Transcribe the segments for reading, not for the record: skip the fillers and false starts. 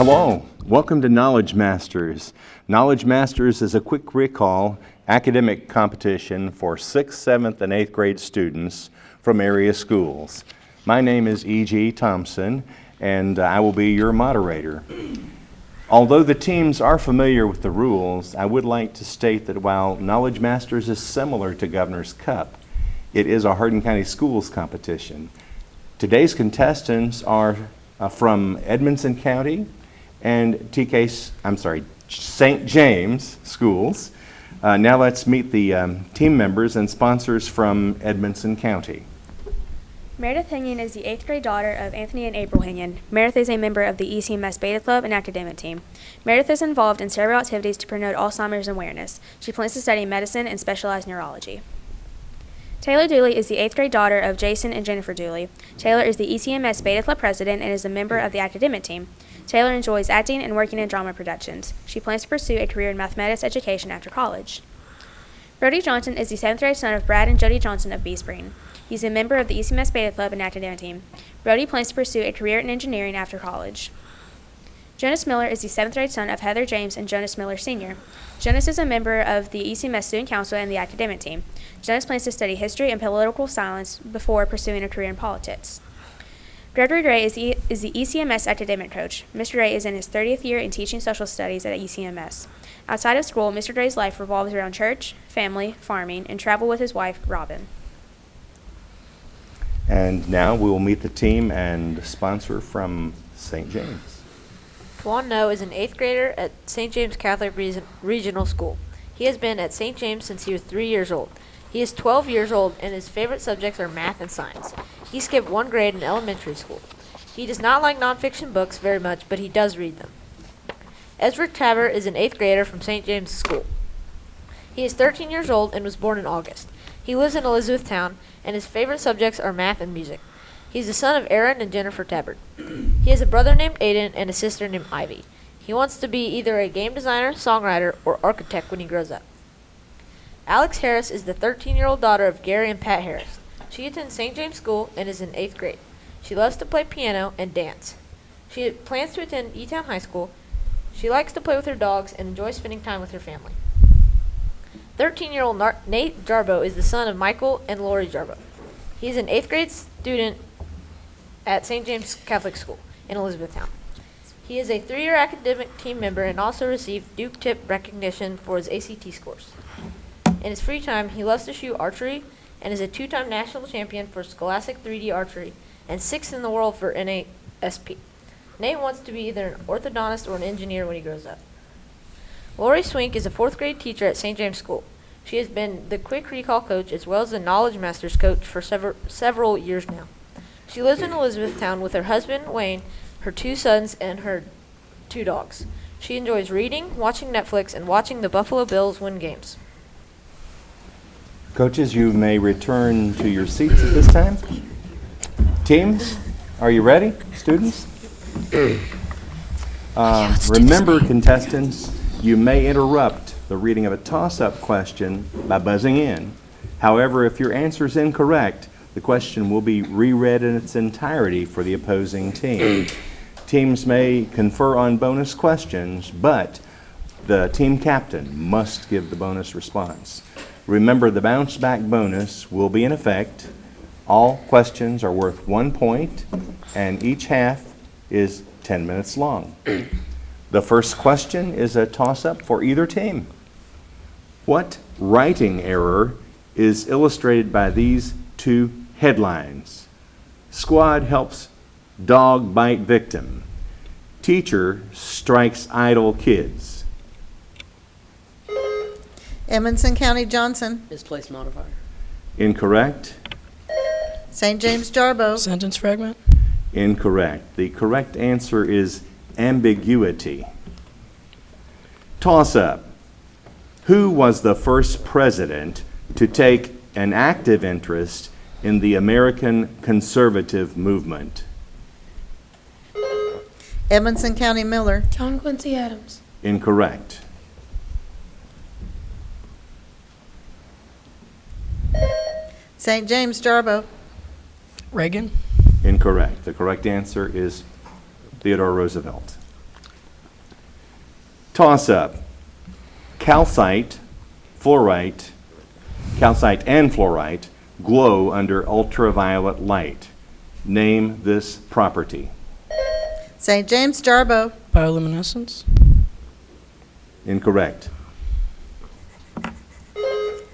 Hello, welcome to Knowledge Masters. Knowledge Masters is a quick recall academic competition for 6th, 7th, and 8th grade students from area schools. My name is E.G. Thompson, and I will be your moderator. Although the teams are familiar with the rules, I would like to state that while Knowledge Masters is similar to Governor's Cup, it is a Hardin County Schools competition. Today's contestants are from Edmonson County and St. James Schools. Now let's meet the team members and sponsors from Edmonson County. Meredith Hinion is the 8th grade daughter of Anthony and April Hinion. Meredith is a member of the ECMS Beta Club and academic team. Meredith is involved in several activities to promote Alzheimer's awareness. She plans to study medicine and specialized neurology. Taylor Dooley is the 8th grade daughter of Jason and Jennifer Dooley. Taylor is the ECMS Beta Club president and is a member of the academic team. Taylor enjoys acting and working in drama productions. She plans to pursue a career in mathematics education after college. Brody Johnson is the 7th grade son of Brad and Jody Johnson of Bee Spring. He's a member of the ECMS Beta Club and academic team. Brody plans to pursue a career in engineering after college. Jonas Miller is the 7th grade son of Heather James and Jonas Miller Sr. Jonas is a member of the ECMS Student Council and the academic team. Jonas plans to study history and political science before pursuing a career in politics. Gregory Ray is the ECMS academic coach. Mr. Ray is in his 30th year in teaching social studies at ECMS. Outside of school, Mr. Ray's life revolves around church, family, farming, and travel with his wife, Robin. And now we will meet the team and sponsor from St. James. Juan No is an 8th grader at St. James Catholic Regional School. He has been at St. James since he was 3 years old. He is 12 years old and his favorite subjects are math and science. He skipped 1 grade in elementary school. He does not like nonfiction books very much, but he does read them. Ezra Taber is an 8th grader from St. James School. He is 13 years old and was born in August. He lives in Elizabethtown, and his favorite subjects are math and music. He's the son of Aaron and Jennifer Tabbert. He has a brother named Aiden and a sister named Ivy. He wants to be either a game designer, songwriter, or architect when he grows up. Alex Harris is the 13-year-old daughter of Gary and Pat Harris. She attends St. James School and is in 8th grade. She loves to play piano and dance. She plans to attend E-Town High School. She likes to play with her dogs and enjoys spending time with her family. 13-year-old Nate Jarbo is the son of Michael and Lori Jarbo. He is an 8th grade student at St. James Catholic School in Elizabethtown. He is a 3-year academic team member and also received Duke Tip recognition for his ACT scores. In his free time, he loves to shoot archery and is a 2-time national champion for Scholastic 3D archery and 6th in the world for NASP. Nate wants to be either an orthodontist or an engineer when he grows up. Lori Swink is a 4th grade teacher at St. James School. She has been the quick recall coach as well as the Knowledge Masters coach for several years now. She lives in Elizabethtown with her husband, Wayne, her 2 sons, and her 2 dogs. She enjoys reading, watching Netflix, and watching the Buffalo Bills win games. Coaches, you may return to your seats at this time. Teams, are you ready? Students? Remember, contestants, you may interrupt the reading of a toss-up question by buzzing in. However, if your answer is incorrect, the question will be reread in its entirety for the opposing team. Teams may confer on bonus questions, but the team captain must give the bonus response. Remember, the bounce back bonus will be in effect. All questions are worth 1 point, and each half is 10 minutes long. The first question is a toss-up for either team. What writing error is illustrated by these 2 headlines? Squad helps dog bite victim. Teacher strikes idle kids. Edmonson County Johnson. Misplaced modifier. Incorrect. St. James Jarbo. Sentence fragment. Incorrect. The correct answer is ambiguity. Toss-up. Who was the first president to take an active interest in the American conservative movement? Edmonson County Miller. John Quincy Adams. Incorrect. St. James Jarbo. Reagan. Incorrect. The correct answer is Theodore Roosevelt. Toss-up. Calcite and fluorite glow under ultraviolet light. Name this property. St. James Jarbo. Bioluminescence. Incorrect.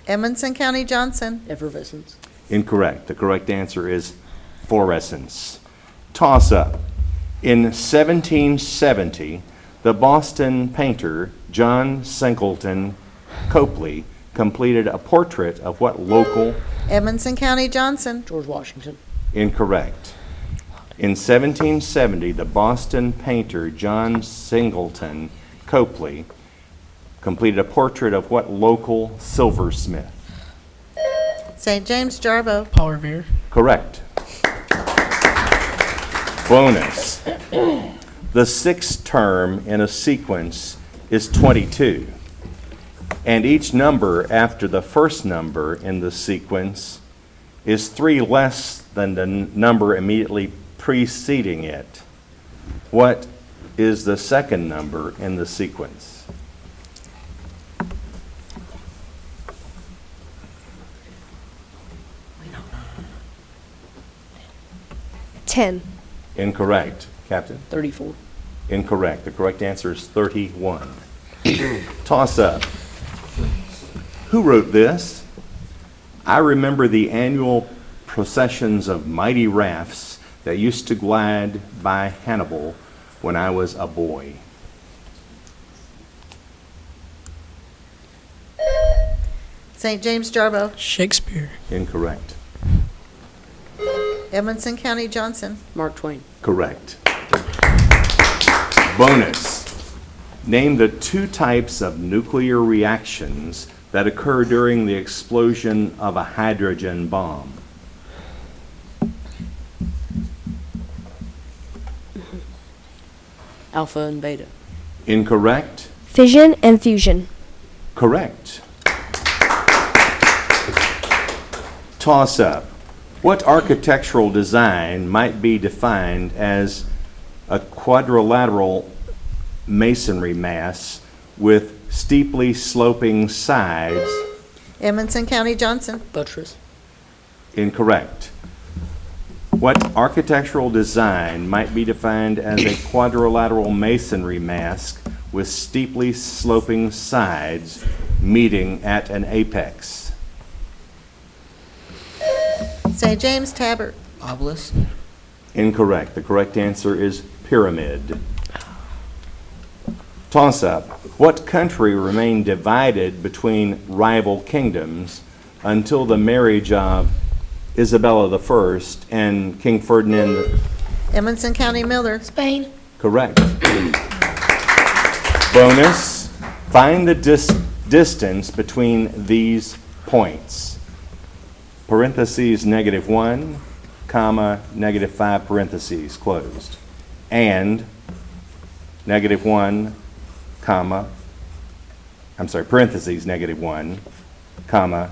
Edmonson County Johnson. Effervescence. Incorrect. The correct answer is fluorescence. Toss-up. In 1770, the Boston painter John Singleton Copley completed a portrait of what local? Edmonson County Johnson. George Washington. Incorrect. In 1770, the Boston painter John Singleton Copley completed a portrait of what local silversmith? St. James Jarbo. Paul Revere. Correct. Bonus. The sixth term in a sequence is 22, and each number after the first number in the sequence is 3 less than the number immediately preceding it. What is the second number in the sequence? 10. Incorrect. Captain? 34. Incorrect. The correct answer is 31. Toss up. Who wrote this? I remember the annual processions of mighty rafts that used to glide by Hannibal when I was a boy. St. James Jarbo. Shakespeare. Incorrect. Edmonson County Johnson. Mark Twain. Correct. Bonus. Name the 2 types of nuclear reactions that occur during the explosion of a hydrogen bomb. Alpha and beta. Incorrect. Fission and fusion. Correct. Toss up. What architectural design might be defined as a quadrilateral masonry mass with steeply sloping sides? Edmonson County Johnson. Buttress. Incorrect. What architectural design might be defined as a quadrilateral masonry mass with steeply sloping sides meeting at an apex? St. James Tabard. Obelisk. Incorrect. The correct answer is pyramid. Toss up. What country remained divided between rival kingdoms until the marriage of Isabella I and King Ferdinand? Edmonson County Miller. Spain. Correct. Bonus. Find the distance between these points. Parentheses -1, comma, -5 parentheses closed. And -1, comma, parentheses -1, comma,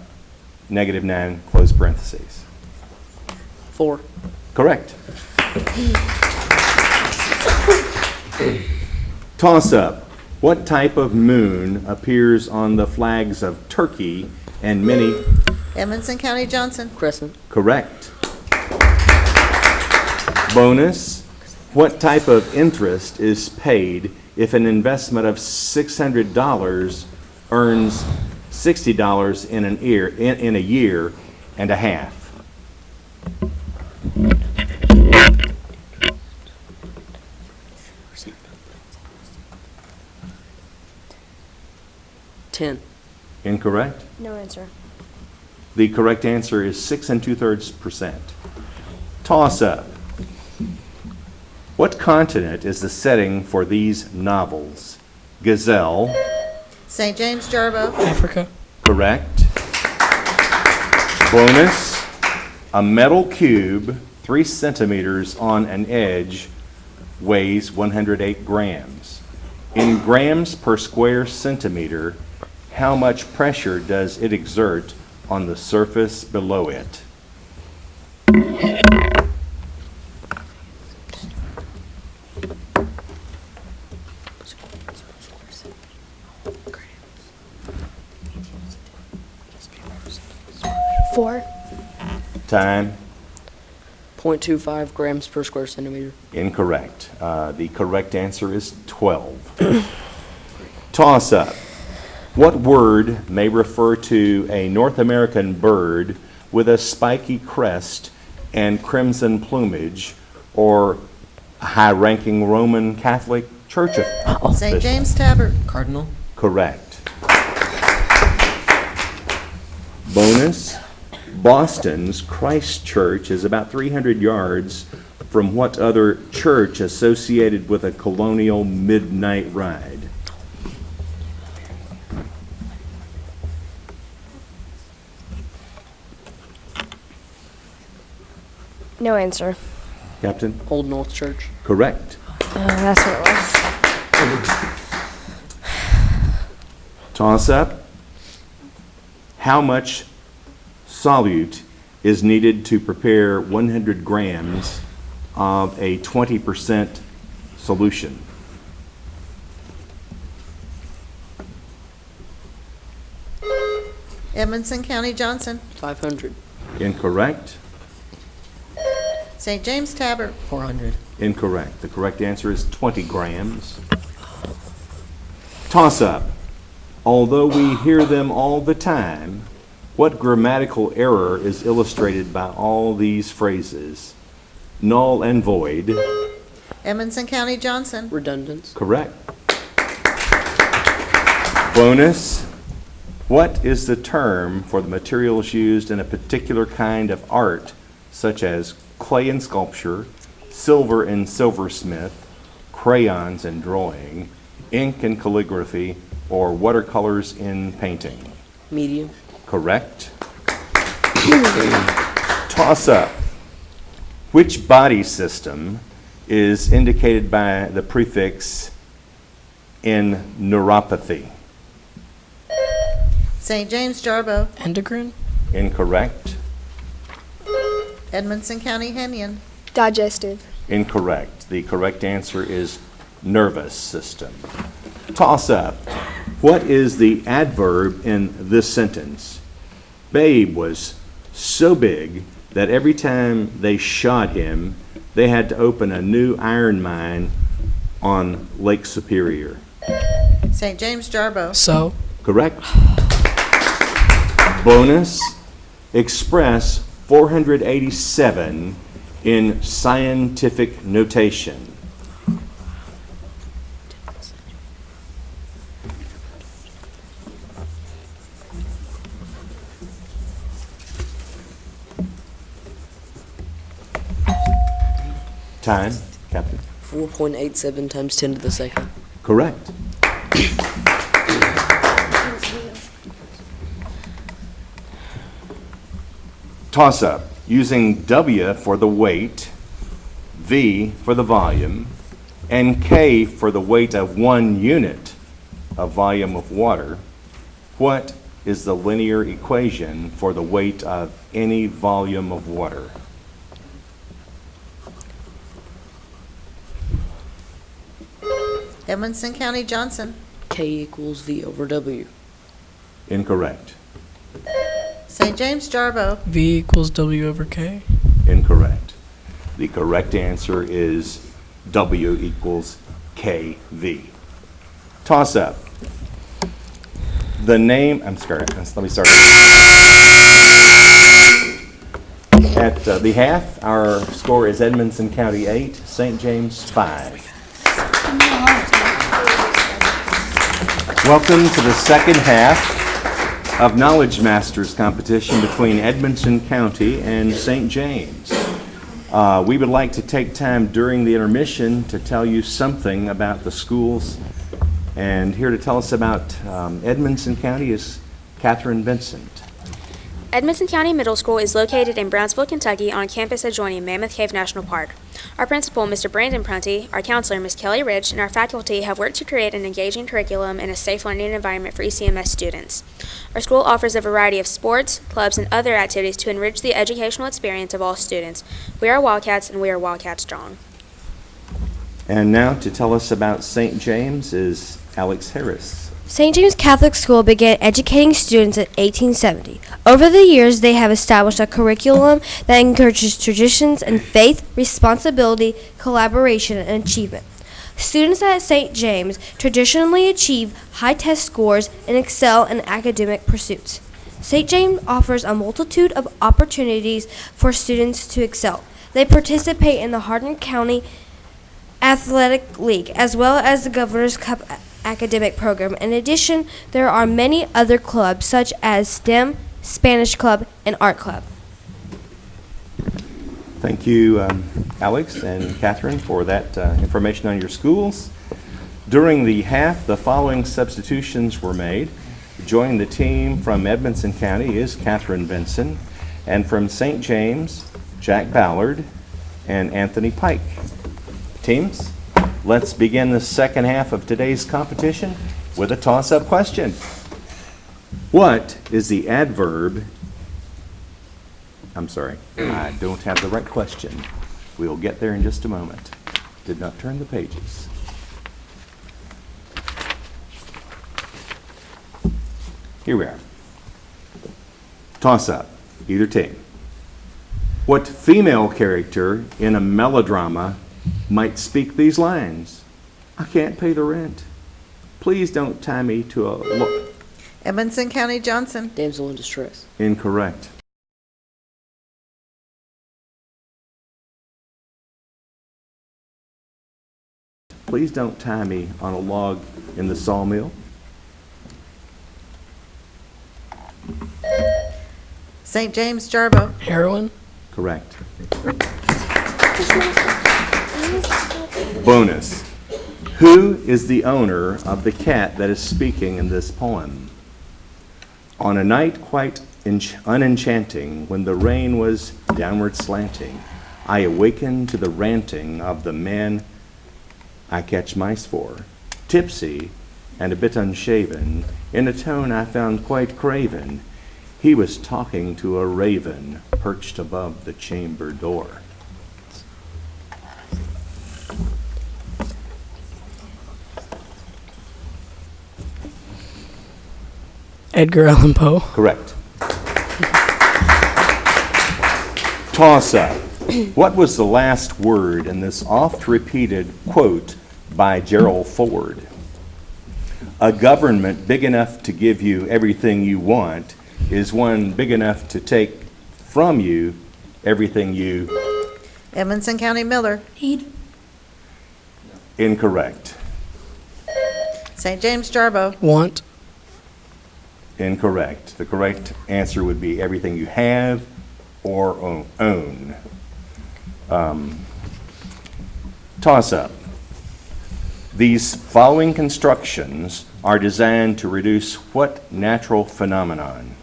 -9 close parentheses. 4. Correct. Toss up. What type of moon appears on the flags of Turkey and many? Edmonson County Johnson. Crescent. Correct. Bonus. What type of interest is paid if an investment of $600 earns $60 in a year and a half? $10. Incorrect. No answer. The correct answer is 6 2/3%. Toss up. What continent is the setting for these novels? Gazelle. St. James Jarbo. Africa. Correct. Bonus. A metal cube 3 centimeters on an edge weighs 108 grams. In grams per square centimeter, how much pressure does it exert on the surface below it? 4. Time. 0.25 grams per square centimeter. Incorrect. The correct answer is 12. Toss-up. What word may refer to a North American bird with a spiky crest and crimson plumage, or a high-ranking Roman Catholic Church official? St. James Tabard. Cardinal. Correct. Bonus. Boston's Christ Church is about 300 yards from what other church associated with a colonial midnight ride? No answer. Captain? Old North Church. Correct. That's what it was. Toss up. How much solute is needed to prepare 100 grams of a 20% solution? Edmonson County Johnson. 500. Incorrect. St. James Tabard. 400. Incorrect. The correct answer is 20 grams. Toss up. Although we hear them all the time, what grammatical error is illustrated by all these phrases? Null and void. Edmonson County Johnson. Redundance. Correct. Bonus. What is the term for the materials used in a particular kind of art, such as clay and sculpture, silver and silversmith, crayons and drawing, ink and calligraphy, or watercolors in painting? Medium. Correct. Toss up. Which body system is indicated by the prefix in neuropathy? St. James Jarbo. Endocrine. Incorrect. Edmonson County Hennion. Digestive. Incorrect. The correct answer is nervous system. Toss up. What is the adverb in this sentence? Babe was so big that every time they shot him, they had to open a new iron mine on Lake Superior. St. James Jarbo. So. Correct. Bonus. Express 487 in scientific notation. Time, Captain. 4.87 times 10 to the second. Correct. Toss up. Using W for the weight, V for the volume, and K for the weight of 1 unit of volume of water, what is the linear equation for the weight of any volume of water? Edmonson County Johnson. K equals V over W. Incorrect. St. James Jarbo. V equals W over K. Incorrect. The correct answer is W equals KV. Toss up. The name, I'm sorry, let me start. At the half, our score is Edmonson County 8, St. James 5. Welcome to the second half of Knowledge Masters competition between Edmonson County and St. James. We would like to take time during the intermission to tell you something about the schools. And here to tell us about Edmonson County is Catherine Vincent. Edmonson County Middle School is located in Brownsville, Kentucky, on a campus adjoining Mammoth Cave National Park. Our principal, Mr. Brandon Prunty, our counselor, Ms. Kelly Rich, and our faculty have worked to create an engaging curriculum and a safe learning environment for ECMS students. Our school offers a variety of sports, clubs, and other activities to enrich the educational experience of all students. We are Wildcats, and we are Wildcat strong. And now to tell us about St. James is Alex Harris. St. James Catholic School began educating students in 1870. Over the years, they have established a curriculum that encourages traditions and faith, responsibility, collaboration, and achievement. Students at St. James traditionally achieve high test scores and excel in academic pursuits. St. James offers a multitude of opportunities for students to excel. They participate in the Hardin County Athletic League as well as the Governor's Cup academic program. In addition, there are many other clubs such as STEM, Spanish Club, and Art Club. Thank you, Alex and Catherine, for that information on your schools. During the half, the following substitutions were made. Joining the team from Edmonson County is Catherine Benson, and from St. James, Jack Ballard and Anthony Pike. Teams, let's begin the second half of today's competition with a toss-up question. What is the adverb? I'm sorry, I don't have the right question. We'll get there in just a moment. Did not turn the pages. Here we are. Toss-up, either team. What female character in a melodrama might speak these lines? I can't pay the rent. Please don't tie me to a Edmonson County Johnson. Damsel in distress. Incorrect. Please don't tie me on a log in the sawmill. St. James Jarbo. Heroin. Correct. Bonus. Who is the owner of the cat that is speaking in this poem? On a night quite unenchanting, when the rain was downward slanting, I awakened to the ranting of the man I catch mice for. Tipsy and a bit unshaven, in a tone I found quite craven, he was talking to a raven perched above the chamber door. Edgar Allan Poe. Correct. Toss-up. What was the last word in this oft-repeated quote by Gerald Ford? A government big enough to give you everything you want is one big enough to take from you everything you... Edmonson County Miller. Incorrect. St. James Jarbo. Want. Incorrect. The correct answer would be everything you have or own. Toss-up. These following constructions are designed to reduce what natural phenomenon?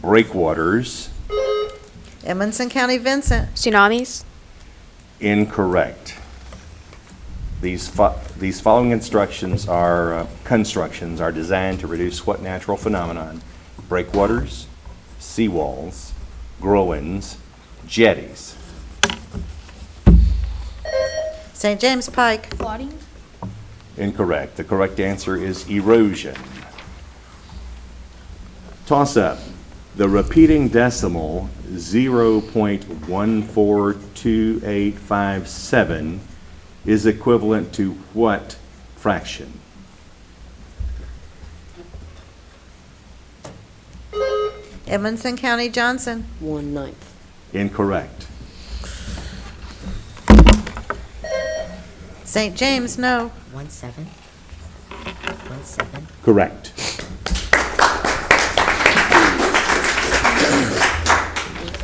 Breakwaters. Edmonson County Vincent. Tsunamis. Incorrect. These following constructions are designed to reduce what natural phenomenon? Breakwaters, seawalls, groins, jetties. St. James Pike. Incorrect. The correct answer is erosion. Toss-up. The repeating decimal 0.142857 is equivalent to what fraction? Edmonson County Johnson. 1/9. Incorrect. St. James, no. 1/7. 1/7. Correct.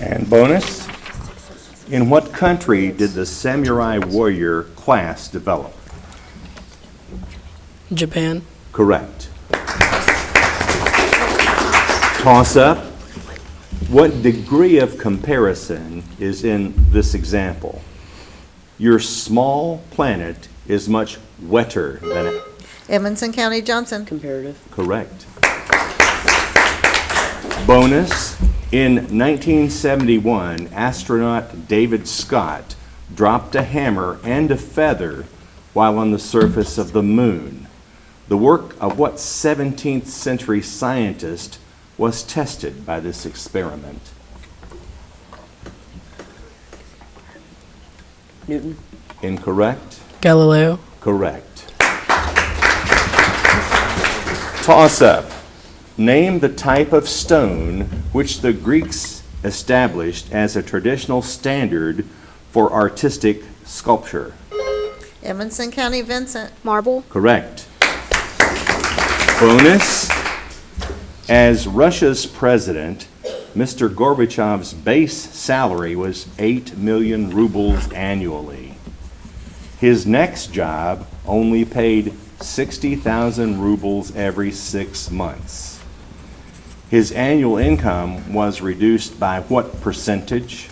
And bonus, in what country did the samurai warrior class develop? Japan. Correct. Toss up. What degree of comparison is in this example? Your small planet is much wetter than it. Edmonson County Johnson. Comparative. Correct. Bonus, in 1971, astronaut David Scott dropped a hammer and a feather while on the surface of the moon. The work of what 17th century scientist was tested by this experiment? Newton. Incorrect? Galileo. Correct. Toss up. Name the type of stone which the Greeks established as a traditional standard for artistic sculpture. Edmonson County, Vincent. Marble. Correct. Bonus. As Russia's president, Mr. Gorbachev's base salary was 8 million rubles annually. His next job only paid 60,000 rubles every 6 months. His annual income was reduced by what percentage?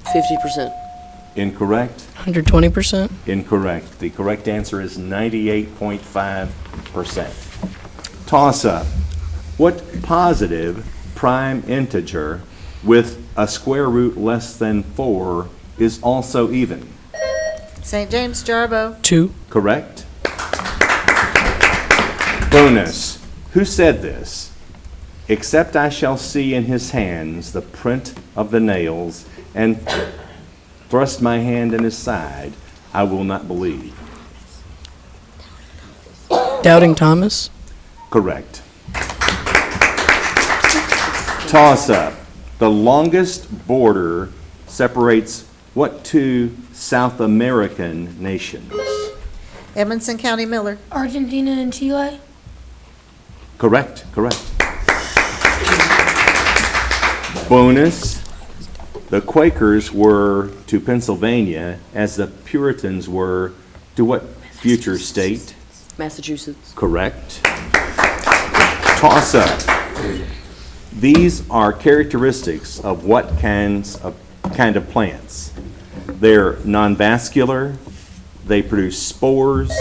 %50. Incorrect? 120%. Incorrect. The correct answer is 98.5%. Toss up. What positive prime integer with a square root less than 4 is also even? St. James Jarbo. 2. Correct. Bonus. Who said this? Except I shall see in his hands the print of the nails and thrust my hand in his side, I will not believe. Doubting Thomas. Correct. Toss up. The longest border separates what two South American nations? Edmonson County, Miller. Argentina and Chile. Correct. Bonus. The Quakers were to Pennsylvania as the Puritans were to what future state? Massachusetts. Correct. Toss up. These are characteristics of what kind of plants? They're non-vascular. They produce spores.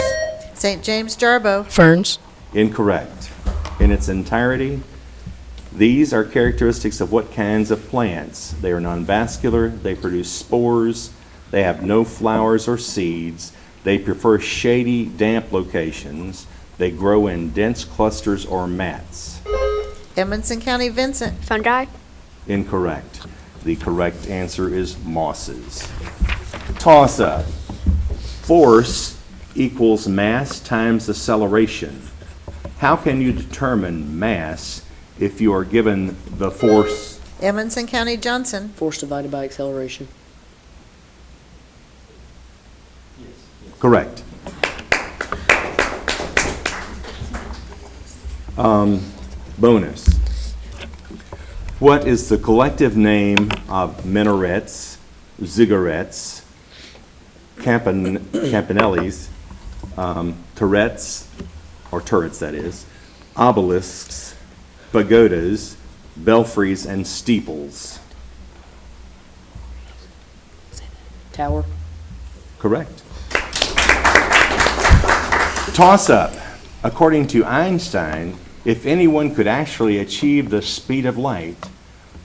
St. James Jarbo. Ferns. Incorrect. In its entirety, these are characteristics of what kinds of plants? They are non-vascular. They produce spores. They have no flowers or seeds. They prefer shady, damp locations. They grow in dense clusters or mats. Edmonson County, Vincent. Fungi. Incorrect. The correct answer is mosses. Toss up. Force equals mass times acceleration. How can you determine mass if you are given the force? Edmonson County, Johnson. Force divided by acceleration. Correct. Bonus. What is the collective name of minarets, ziggurats, campanellis, turrets, or turrets that is, obelisks, pagodas, belfries, and steeples? Tower. Correct. Toss up. According to Einstein, if anyone could actually achieve the speed of light,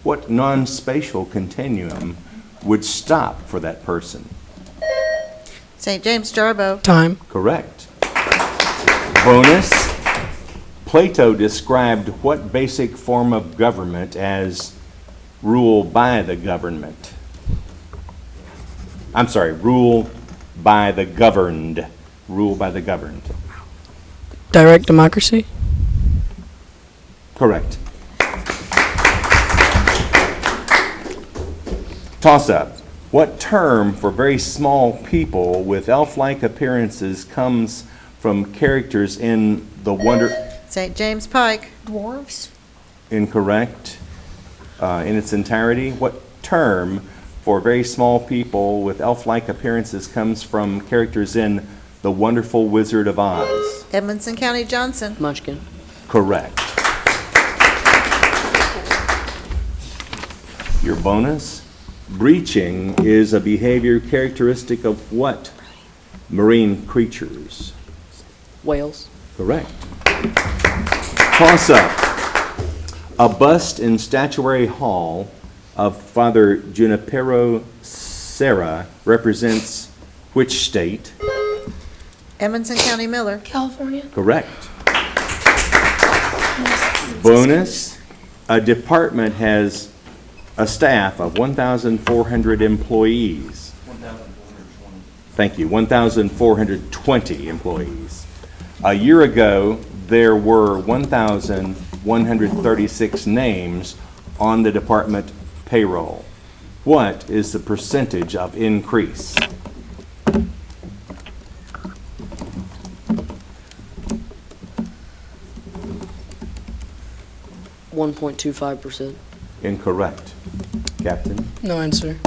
what non-spatial continuum would stop for that person? St. James Jarbo. Time. Correct. Bonus. Plato described what basic form of government as rule by the government? I'm sorry, rule by the governed. Rule by the governed. Direct democracy. Correct. Toss up. What term for very small people with elf-like appearances comes from characters in the Wonder... St. James Pike. Dwarves. Incorrect. In its entirety, what term for very small people with elf-like appearances comes from characters in The Wonderful Wizard of Oz? Edmonson County, Johnson. Munchkin. Correct. Your bonus. Breaching is a behavior characteristic of what marine creatures? Whales. Correct. Toss up. A bust in Statuary Hall of Father Junipero Serra represents which state? Edmonson County Miller. Correct. Bonus, a department has a staff of 1,400 employees. Thank you, 1,420 employees. A year ago, there were 1,136 names on the department payroll. What is the percentage of increase? %1.25%. Incorrect. Captain? No answer.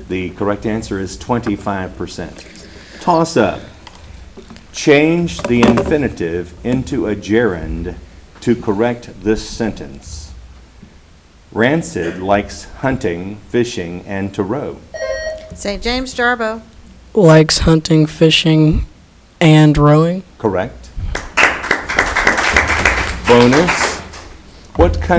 The correct answer is 25%. Toss-up. Change the infinitive into a gerund to correct this sentence. Rancid likes hunting, fishing, and to row. St. James Jarbo. Likes hunting, fishing, and rowing. Correct. Bonus. What country